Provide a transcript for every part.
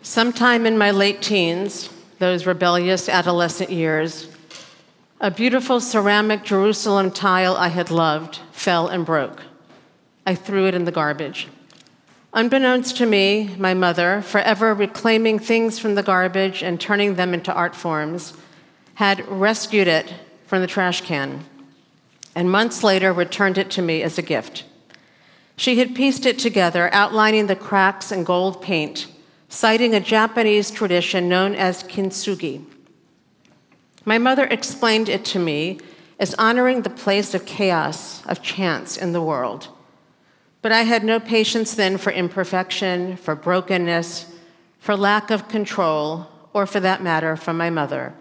Sometime in my late teens, those rebellious adolescent years, a beautiful ceramic Jerusalem tile I had loved fell and broke. I threw it in the garbage. Unbeknownst to me, my mother, forever reclaiming things from the garbage and turning them into art forms, had rescued it from the trash can, and months later returned it to me as a gift. She had pieced it together, outlining the cracks in gold paint, citing a Japanese tradition known as kintsugi. My mother explained it to me as honoring the place of chaos, of chance in the world. But I had no patience then for imperfection, for brokenness, for lack of control, or for that matter, from my mother.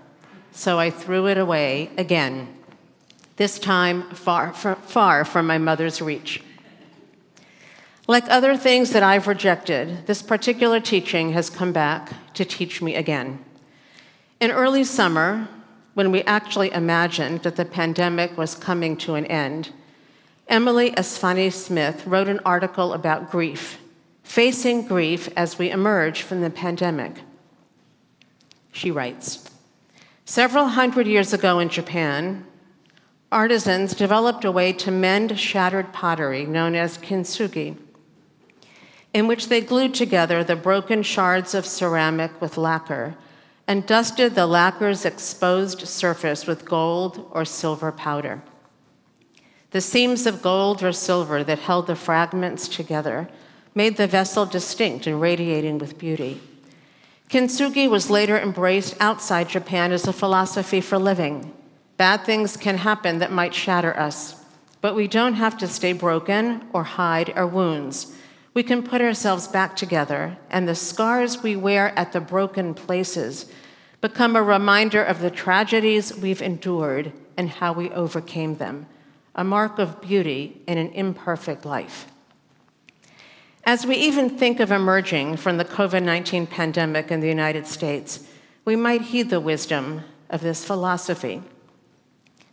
So I threw it away again, this time far from my mother's reach. Like other things that I've rejected, this particular teaching has come back to teach me again. In early summer, when we actually imagined that the pandemic was coming to an end, Emily Esfani Smith wrote an article about grief, facing grief as we emerge from the pandemic. She writes, "Several hundred years ago in Japan, artisans developed a way to mend shattered pottery known as kintsugi, in which they glued together the broken shards of ceramic with lacquer and dusted the lacquer's exposed surface with gold or silver powder. The seams of gold or silver that held the fragments together made the vessel distinct and radiating with beauty. Kintsugi was later embraced outside Japan as a philosophy for living. Bad things can happen that might shatter us, but we don't have to stay broken or hide our wounds. We can put ourselves back together, and the scars we wear at the broken places become a reminder of the tragedies we've endured and how we overcame them, a mark of beauty in an imperfect life." As we even think of emerging from the COVID-19 pandemic in the United States, we might heed the wisdom of this philosophy.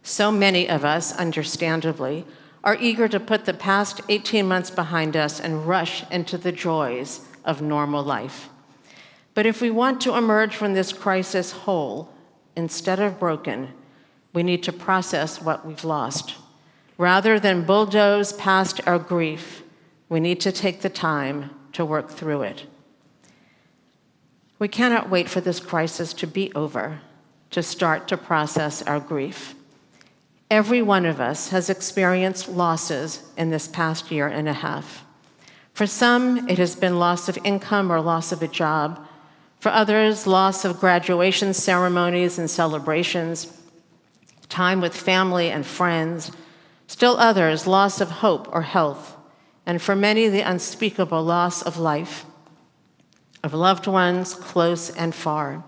So many of us, understandably, are eager to put the past 18 months behind us and rush into the joys of normal life. But if we want to emerge from this crisis whole, instead of broken, we need to process what we've lost. Rather than bulldoze past our grief, we need to take the time to work through it. We cannot wait for this crisis to be over to start to process our grief. Every one of us has experienced losses in this past year and a half. For some, it has been loss of income or loss of a job. For others, loss of graduation ceremonies and celebrations, time with family and friends. Still others, loss of hope or health. And for many, the unspeakable loss of life, of loved ones close and far.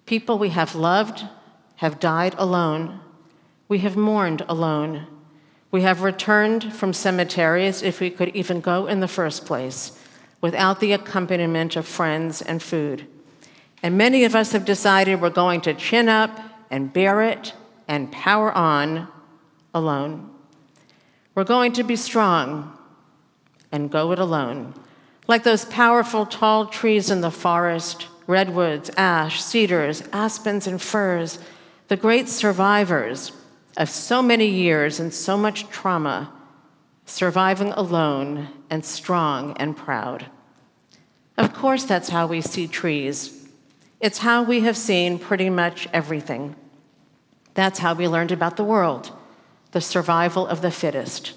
People we have loved have died alone. We have mourned alone. We have returned from cemeteries, if we could even go in the first place, without the accompaniment of friends and food. And many of us have decided we're going to chin up and bear it and power on alone. We're going to be strong and go it alone. Like those powerful tall trees in the forest, redwoods, ash, cedars, aspens, and firs, the great survivors of so many years and so much trauma, surviving alone and strong and proud. Of course, that's how we see trees. It's how we have seen pretty much everything. That's how we learned about the world, the survival of the fittest.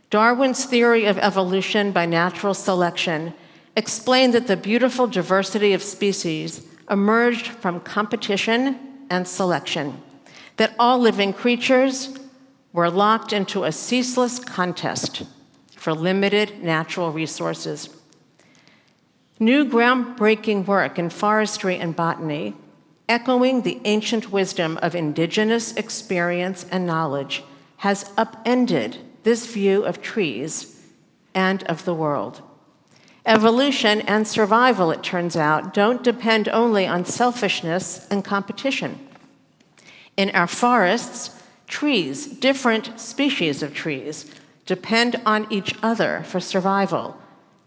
Darwin's theory of evolution by natural selection explained that the beautiful diversity of species emerged from competition and selection, that all living creatures were locked into a ceaseless contest for limited natural resources. New groundbreaking work in forestry and botany, echoing the ancient wisdom of indigenous experience and knowledge, has upended this view of trees and of the world. Evolution and survival, it turns out, don't depend only on selfishness and competition. In our forests, trees, different species of trees, depend on each other for survival.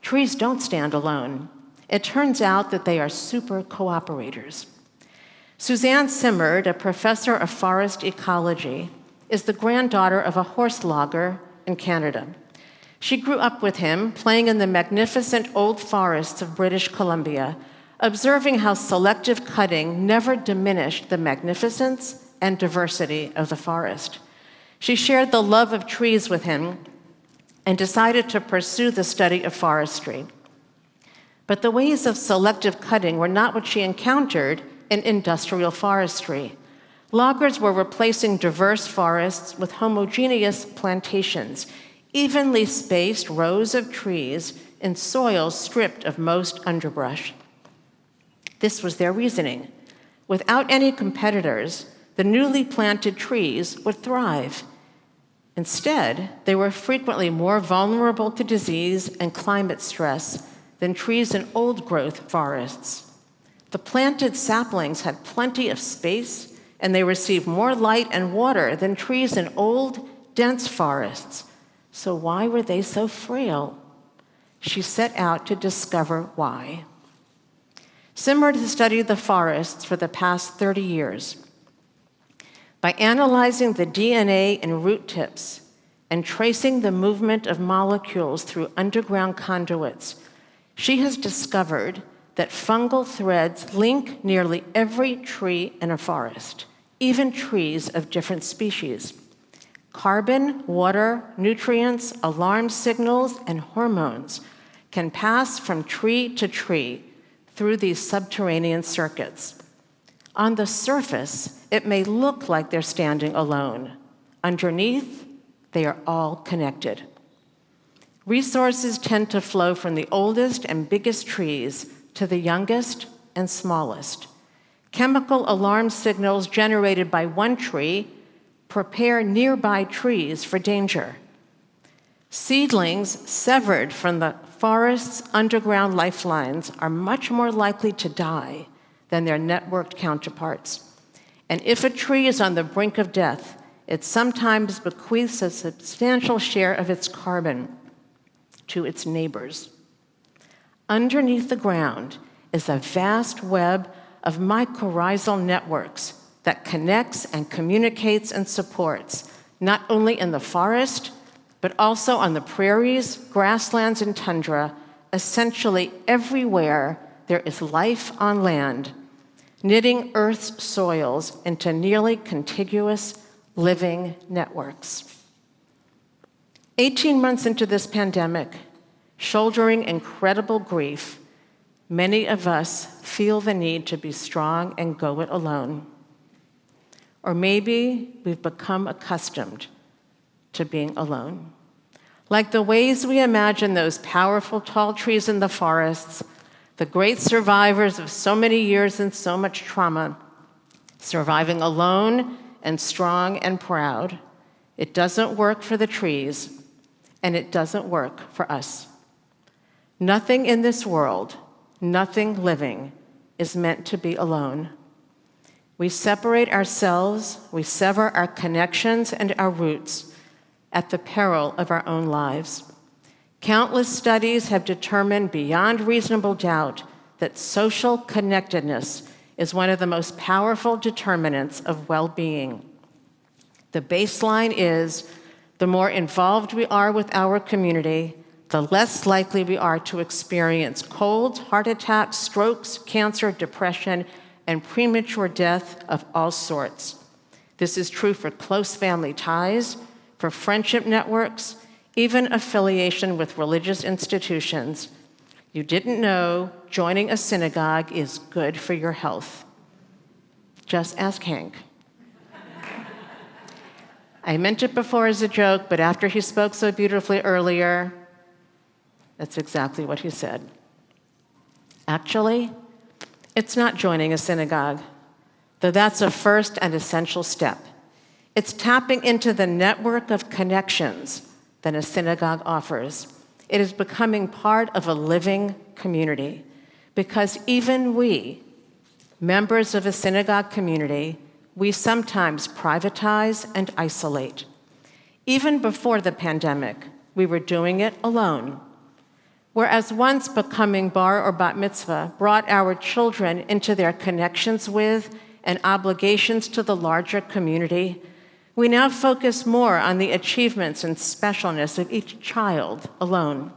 Trees don't stand alone. It turns out that they are super cooperators. Suzanne Simard, a professor of forest ecology, is the granddaughter of a horse logger in Canada. She grew up with him, playing in the magnificent old forests of British Columbia, observing how selective cutting never diminished the magnificence and diversity of the forest. She shared the love of trees with him and decided to pursue the study of forestry. But the ways of selective cutting were not what she encountered in industrial forestry. Loggers were replacing diverse forests with homogeneous plantations, evenly spaced rows of trees in soils stripped of most underbrush. This was their reasoning. Without any competitors, the newly planted trees would thrive. Instead, they were frequently more vulnerable to disease and climate stress than trees in old-growth forests. The planted saplings had plenty of space, and they received more light and water than trees in old, dense forests. So why were they so frail? She set out to discover why. Simard has studied the forests for the past 30 years. By analyzing the DNA in root tips and tracing the movement of molecules through underground conduits, she has discovered that fungal threads link nearly every tree in a forest, even trees of different species. Carbon, water, nutrients, alarm signals, and hormones can pass from tree to tree through these subterranean circuits. On the surface, it may look like they're standing alone. Underneath, they are all connected. Resources tend to flow from the oldest and biggest trees to the youngest and smallest. Chemical alarm signals generated by one tree prepare nearby trees for danger. Seedlings severed from the forest's underground lifelines are much more likely to die than their networked counterparts. And if a tree is on the brink of death, it sometimes bequeaths a substantial share of its carbon to its neighbors. Underneath the ground is a vast web of mycorrhizal networks that connects and communicates and supports, not only in the forest, but also on the prairies, grasslands, and tundra, essentially everywhere there is life on land, knitting Earth's soils into nearly contiguous living networks. 18 months into this pandemic, shouldering incredible grief, many of us feel the need to be strong and go it alone. Or maybe we've become accustomed to being alone. Like the ways we imagine those powerful tall trees in the forests, the great survivors of so many years and so much trauma, surviving alone and strong and proud. It doesn't work for the trees, and it doesn't work for us. Nothing in this world, nothing living, is meant to be alone. We separate ourselves, we sever our connections and our roots at the peril of our own lives. Countless studies have determined beyond reasonable doubt that social connectedness is one of the most powerful determinants of well-being. The baseline is the more involved we are with our community, the less likely we are to experience colds, heart attacks, strokes, cancer, depression, and premature death of all sorts. This is true for close family ties, for friendship networks, even affiliation with religious institutions. You didn't know joining a synagogue is good for your health. Just ask Hank. I meant it before as a joke, but after he spoke so beautifully earlier, that's exactly what he said. Actually, it's not joining a synagogue, though that's a first and essential step. It's tapping into the network of connections that a synagogue offers. It is becoming part of a living community, because even we, members of a synagogue community, we sometimes privatize and isolate. Even before the pandemic, we were doing it alone. Whereas once becoming bar or bat mitzvah brought our children into their connections with and obligations to the larger community, we now focus more on the achievements and specialness of each child alone.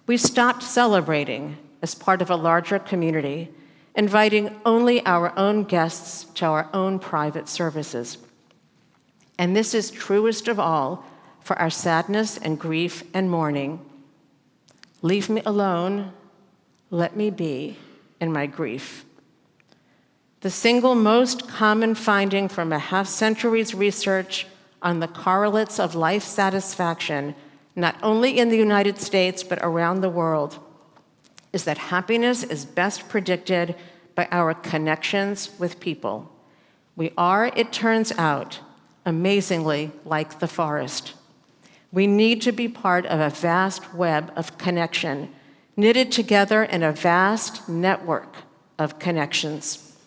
We stopped celebrating as part of a larger community, inviting only our own guests to our own private services. And this is truest of all for our sadness and grief and mourning. Leave me alone, let me be in my grief. The single most common finding from a half-century's research on the correlates of life satisfaction, not only in the United States but around the world, is that happiness is best predicted by our connections with people. We are, it turns out, amazingly like the forest. We need to be part of a vast web of connection, knitted together in a vast network of connections.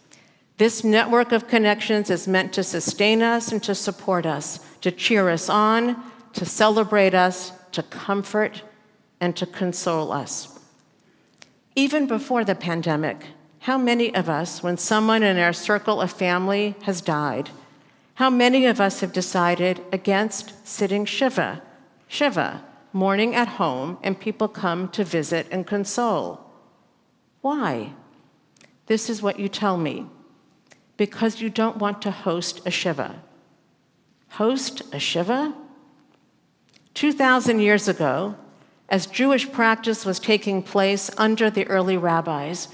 This network of connections is meant to sustain us and to support us, to cheer us on, to celebrate us, to comfort, and to console us. Even before the pandemic, how many of us, when someone in our circle of family has died, how many of us have decided against sitting Shiva, mourning at home, and people come to visit and console? Why? This is what you tell me. Because you don't want to host a Shiva. Host a Shiva? 2,000 years ago, as Jewish practice was taking place under the early rabbis,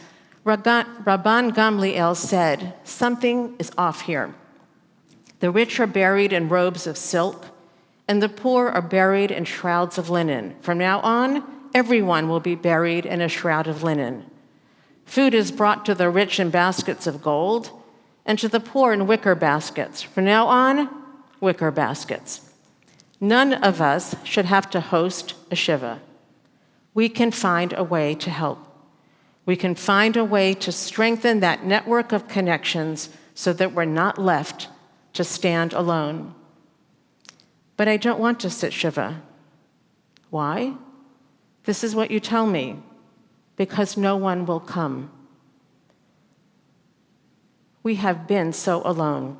Rabban Gamliel said, something is off here. The rich are buried in robes of silk, and the poor are buried in shrouds of linen. From now on, everyone will be buried in a shroud of linen. Food is brought to the rich in baskets of gold, and to the poor in wicker baskets. From now on, wicker baskets. None of us should have to host a Shiva. We can find a way to help. We can find a way to strengthen that network of connections so that we're not left to stand alone. But I don't want to sit Shiva. Why? This is what you tell me. Because no one will come. We have been so alone.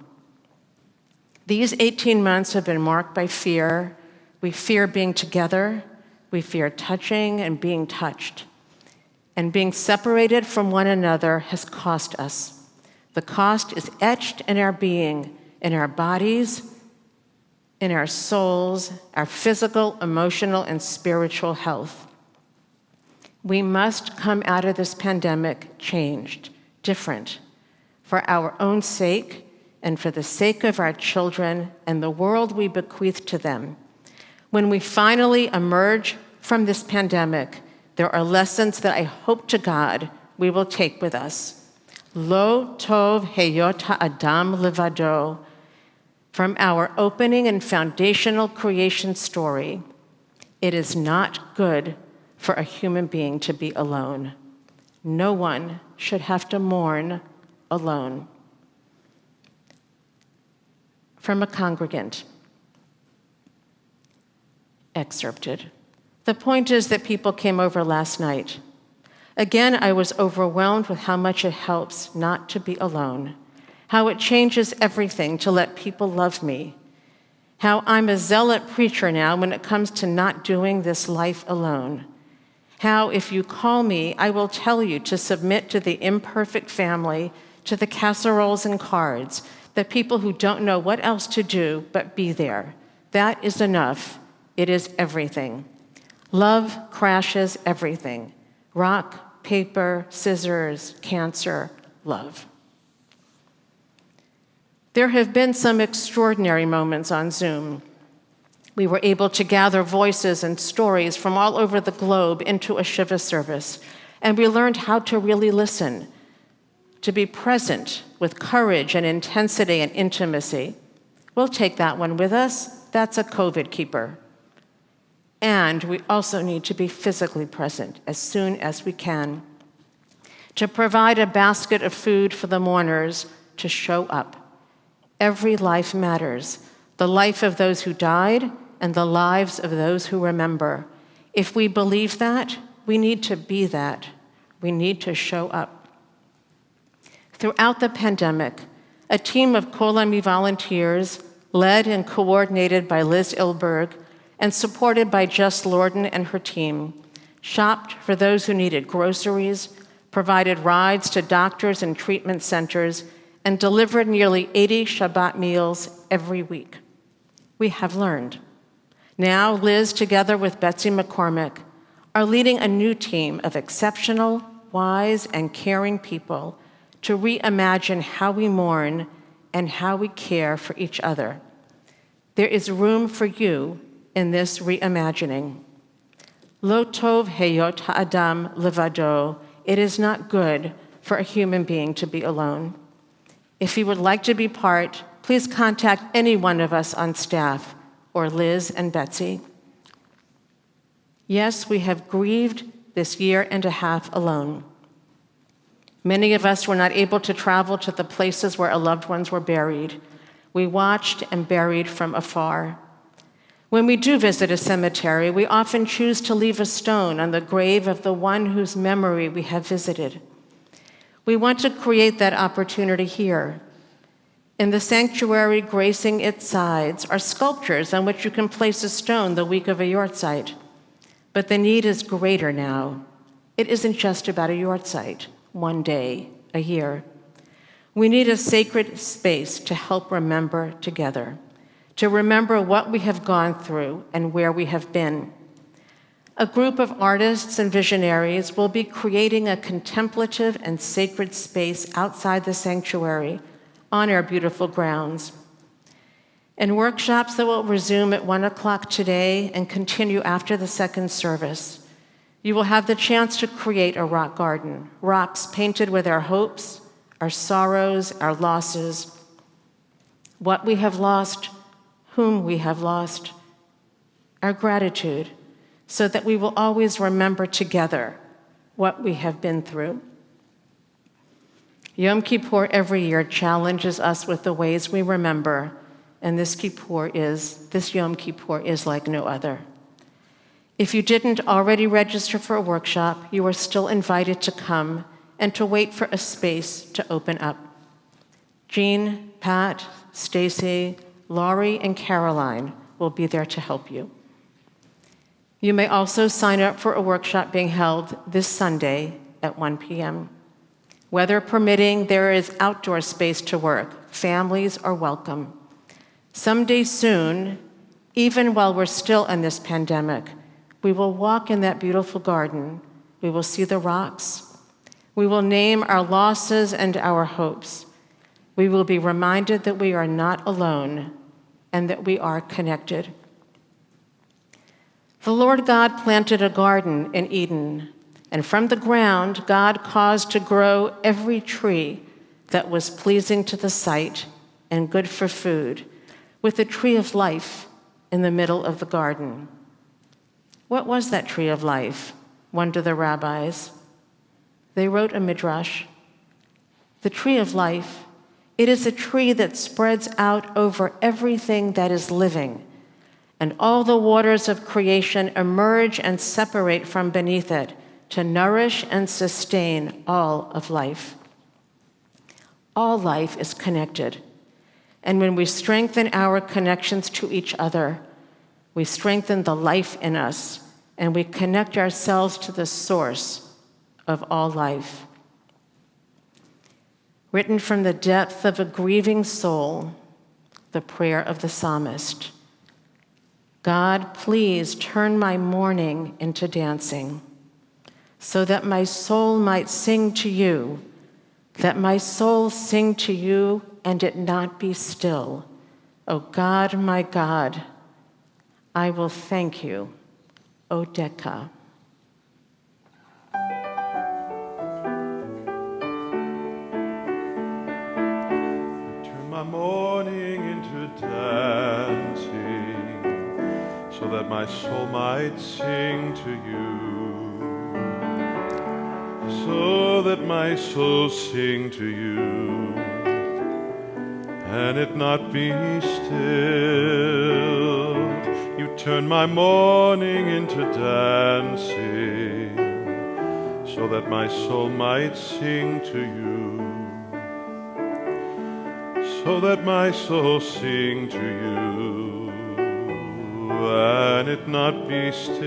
These 18 months have been marked by fear. We fear being together. We fear touching and being touched. And being separated from one another has cost us. The cost is etched in our being, in our bodies, in our souls, our physical, emotional, and spiritual health. We must come out of this pandemic changed, different, for our own sake and for the sake of our children and the world we bequeath to them. When we finally emerge from this pandemic, there are lessons that I hope to God we will take with us. Lo tov heyot ha'adam levado. From our opening and foundational creation story, it is not good for a human being to be alone. No one should have to mourn alone. From a congregant. Excerpted. The point is that people came over last night. Again, I was overwhelmed with how much it helps not to be alone, how it changes everything to let people love me, how I'm a zealot preacher now when it comes to not doing this life alone, how if you call me, I will tell you to submit to the imperfect family, to the casseroles and cards, the people who don't know what else to do but be there. That is enough. It is everything. Love crashes everything. Rock, paper, scissors, cancer, love. There have been some extraordinary moments on Zoom. We were able to gather voices and stories from all over the globe into a Shiva service, and we learned how to really listen, to be present with courage and intensity and intimacy. We'll take that one with us. That's a COVID keeper. And we also need to be physically present as soon as we can, to provide a basket of food for the mourners, to show up. Every life matters, the life of those who died and the lives of those who remember. If we believe that, we need to be that. We need to show up. Throughout the pandemic, a team of Kol Ami volunteers, led and coordinated by Liz Ilberg and supported by Jess Lorden and her team, shopped for those who needed groceries, provided rides to doctors and treatment centers, and delivered nearly 80 Shabbat meals every week. We have learned. Now, Liz, together with Betsy McCormick, are leading a new team of exceptional, wise, and caring people to reimagine how we mourn and how we care for each other. There is room for you in this reimagining. Lo tov heyot ha'adam levado. It is not good for a human being to be alone. If you would like to be part, please contact any one of us on staff or Liz and Betsy. Yes, we have grieved this year and a half alone. Many of us were not able to travel to the places where our loved ones were buried. We watched and buried from afar. When we do visit a cemetery, we often choose to leave a stone on the grave of the one whose memory we have visited. We want to create that opportunity here. In the sanctuary gracing its sides are sculptures on which you can place a stone the week of a yahrzeit. But the need is greater now. It isn't just about a yahrzeit, one day, a year. We need a sacred space to help remember together, to remember what we have gone through and where we have been. A group of artists and visionaries will be creating a contemplative and sacred space outside the sanctuary on our beautiful grounds. In workshops that will resume at 1 o'clock today and continue after the second service, you will have the chance to create a rock garden, rocks painted with our hopes, our sorrows, our losses, what we have lost, whom we have lost, our gratitude, so that we will always remember together what we have been through. Yom Kippur every year challenges us with the ways we remember, and this Yom Kippur is like no other. If you didn't already register for a workshop, you are still invited to come and to wait for a space to open up. Jean, Pat, Stacy, Laurie, and Caroline will be there to help you. You may also sign up for a workshop being held this Sunday at 1 p.m. Weather permitting, there is outdoor space to work. Families are welcome. Someday soon, even while we're still in this pandemic, we will walk in that beautiful garden. We will see the rocks. We will name our losses and our hopes. We will be reminded that we are not alone and that we are connected. The Lord God planted a garden in Eden, and from the ground, God caused to grow every tree that was pleasing to the sight and good for food, with the tree of life in the middle of the garden. What was that tree of life? Wonder the rabbis. They wrote a midrash. The tree of life, it is a tree that spreads out over everything that is living, and all the waters of creation emerge and separate from beneath it to nourish and sustain all of life. All life is connected, and when we strengthen our connections to each other, we strengthen the life in us, and we connect ourselves to the source of all life. Written from the depth of a grieving soul, the prayer of the psalmist. God, please turn my mourning into dancing, so that my soul might sing to you, that my soul sing to you and it not be still. O God, my God, I will thank you, O Deka. Turn my mourning into dancing, so that my soul might sing to you. So that my soul sing to you, and it not be still. You turn my mourning into dancing, so that my soul might sing to you, so that my soul sing to you, and it not be stilled.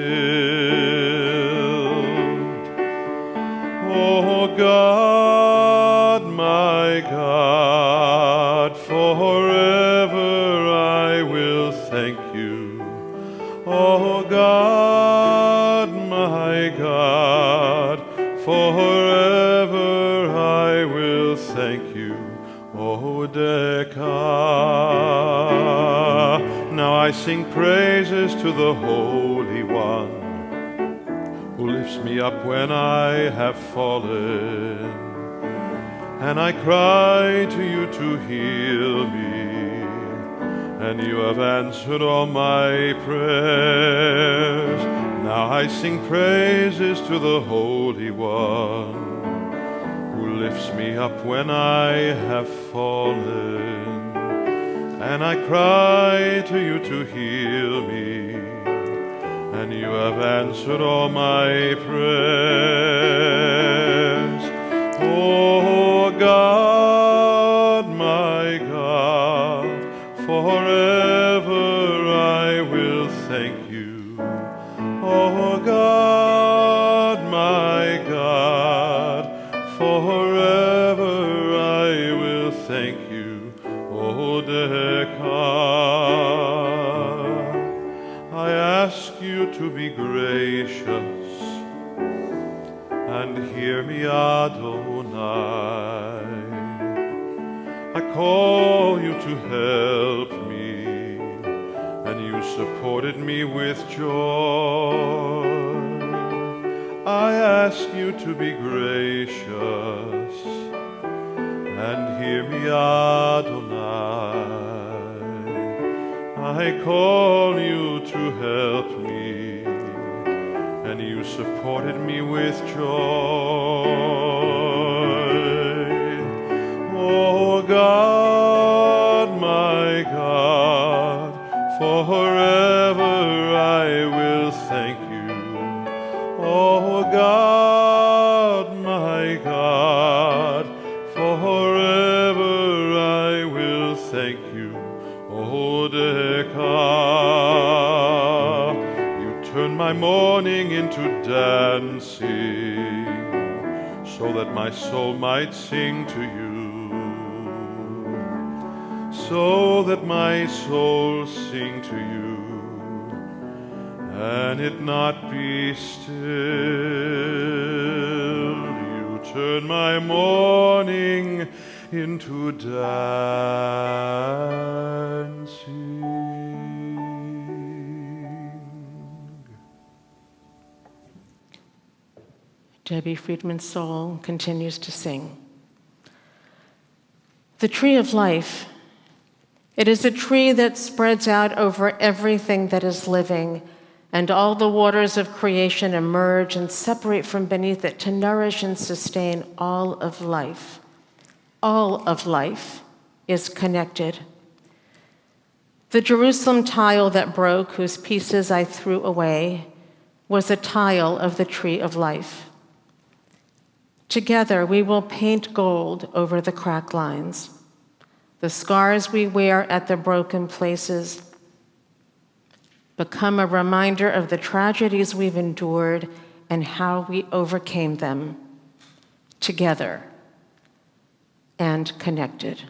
O God, my God, forever I will thank you. O God, my God, forever I will thank you. O Decca. Now I sing praises to the Holy One, who lifts me up when I have fallen, and I cry to you to heal me, and you have answered all my prayers. Now I sing praises to the Holy One, who lifts me up when I have fallen, and I cry to you to heal me, and you have answered all my prayers. O God, my God, forever I will thank you. O God, my God, forever I will thank you. O Decca. I ask you to be gracious and hear me, Adonai. I call you to help me, and you supported me with joy. I ask you to be gracious and hear me, Adonai. I call you to help me, and you supported me with joy. O God, my God, forever I will thank you. O God, my God, forever I will thank you. O Decca. You turn my mourning into dancing, so that my soul might sing to you, so that my soul sing to you, and it not be still. You turn my mourning into dancing. Debbie Friedman's soul continues to sing. The tree of life. It is a tree that spreads out over everything that is living, and all the waters of creation emerge and separate from beneath it to nourish and sustain all of life. All of life is connected. The Jerusalem tile that broke, whose pieces I threw away, was a tile of the tree of life. Together we will paint gold over the crack lines, the scars we wear at the broken places become a reminder of the tragedies we've endured and how we overcame them together and connected.